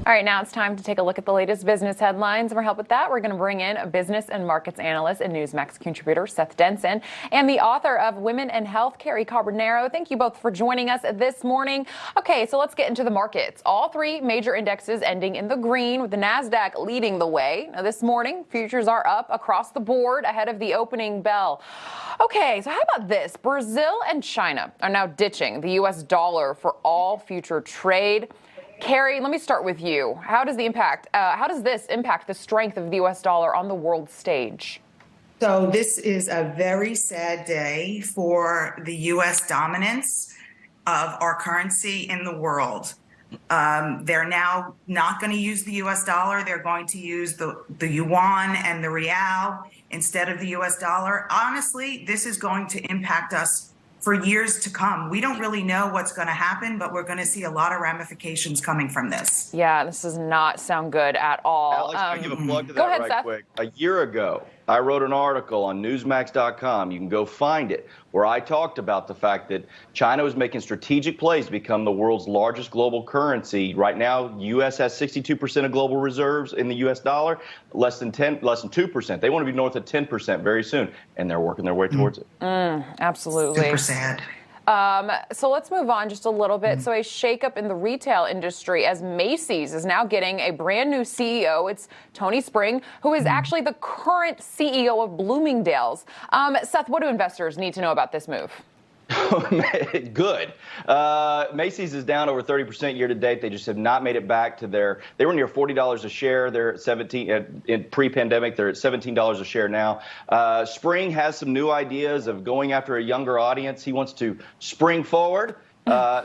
All right, now it's time to take a look at the latest business headlines. For help with that, we're going to bring in a business and markets analyst and Newsmax contributor, Seth Denson, and the author of Women and Health, Carrie Carbonaro. Thank you both for joining us this morning. Okay, so let's get into the markets. All three major indexes ending in the green, with the NASDAQ leading the way. Now, this morning, futures are up across the board ahead of the opening bell. Okay, so how about this? Brazil and China are now ditching the U.S. dollar for all future trade. Carrie, let me start with you. How does this impact the strength of the U.S. dollar on the world stage? So this is a very sad day for the U.S. dominance of our currency in the world. They're now not going to use the U.S. dollar. They're going to use the yuan and the real instead of the U.S. dollar. Honestly, this is going to impact us for years to come. We don't really know what's going to happen, but we're going to see a lot of ramifications coming from this. Yeah, this does not sound good at all. Alex, can I give a plug to that right quick? A year ago, I wrote an article on Newsmax.com. You can go find it, where I talked about the fact that China was making strategic plays to become the world's largest global currency. Right now, U.S. has 62% of global reserves in the U.S. dollar, less than 2%. They want to be north of 10% very soon, and they're working their way towards it. Absolutely. Super sad. So let's move on just a little bit. So a shakeup in the retail industry as Macy's is now getting a brand new CEO. It's Tony Spring, who is actually the current CEO of Bloomingdale's. Seth, what do investors need to know about this move? Good. Macy's is down over 30% year to date. They just have not made it back to they were near $40 a share. They're at 17 in pre-pandemic. They're at $17 a share now. Spring has some new ideas of going after a younger audience. He wants to spring forward.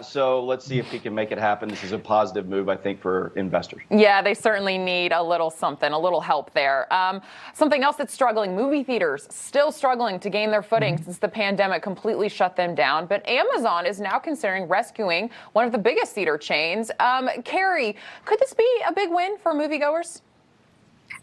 So let's see if he can make it happen. This is a positive move, I think, for investors. Yeah, they certainly need a little something, a little help there. Something else that's struggling, movie theaters still struggling to gain their footing since the pandemic completely shut them down. But Amazon is now considering rescuing one of the biggest theater chains. Carrie, could this be a big win for moviegoers?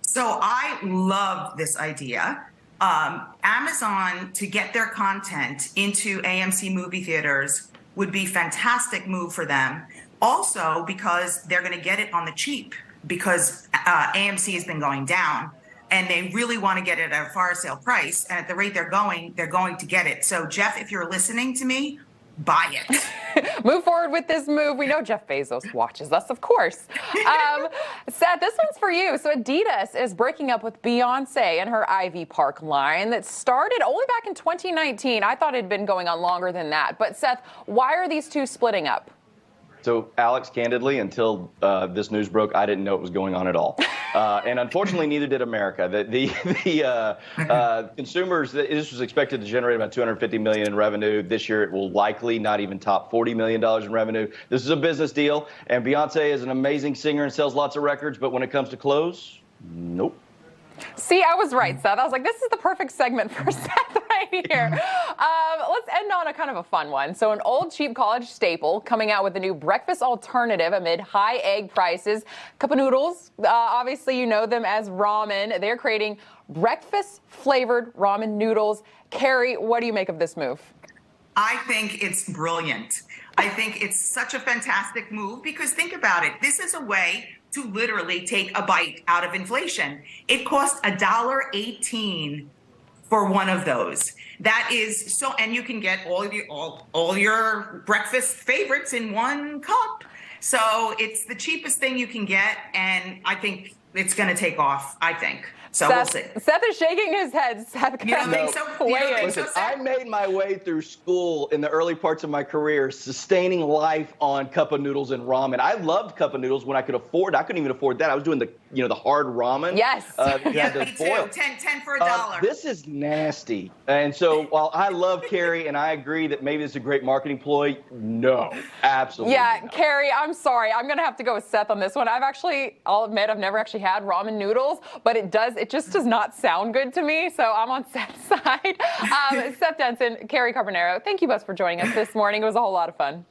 So I love this idea. Amazon, to get their content into AMC movie theaters, would be fantastic move for them. Also, because they're going to get it on the cheap, because AMC has been going down, and they really want to get it at a fire sale price. And at the rate they're going to get it. So, Jeff, if you're listening to me, buy it. Move forward with this move. We know Jeff Bezos watches us, of course. Seth, this one's for you. So Adidas is breaking up with Beyonce and her Ivy Park line that started only back in 2019. I thought it had been going on longer than that. But Seth, why are these two splitting up? So, Alex, candidly, until this news broke, I didn't know it was going on at all. And unfortunately, neither did America. The consumers, this was expected to generate about $250 million in revenue. This year, it will likely not even top $40 million in revenue. This is a business deal. And Beyonce is an amazing singer and sells lots of records. But when it comes to clothes, nope. See, I was right, Seth. I was like, this is the perfect segment for Seth right here. Let's end on a kind of a fun one. So an old cheap college staple coming out with a new breakfast alternative amid high egg prices. Cup of noodles, obviously you know them as ramen. They're creating breakfast-flavored ramen noodles. Carrie, what do you make of this move? I think it's brilliant. I think it's such a fantastic move because think about it. This is a way to literally take a bite out of inflation. It costs $1.18 for one of those. That is so, and you can get all your breakfast favorites in one cup. So it's the cheapest thing you can get, and I think it's going to take off, I think. So we'll see. Seth is shaking his head. Seth, you don't think so? Listen, I made my way through school in the early parts of my career, sustaining life on cup of noodles and ramen. I loved cup of noodles when I could afford. I couldn't even afford that. I was doing the hard ramen. Yes. Yeah, me too. 10 for $1. This is nasty. And so while I love Carrie and I agree that maybe it's a great marketing ploy, no, absolutely. Yeah, not. Carrie, I'm sorry. I'm going to have to go with Seth on this one. I'll admit, I've never actually had ramen noodles, but it just does not sound good to me. So I'm on Seth's side. Seth Denson, Carrie Carbonaro, thank you both for joining us this morning. It was a whole lot of fun.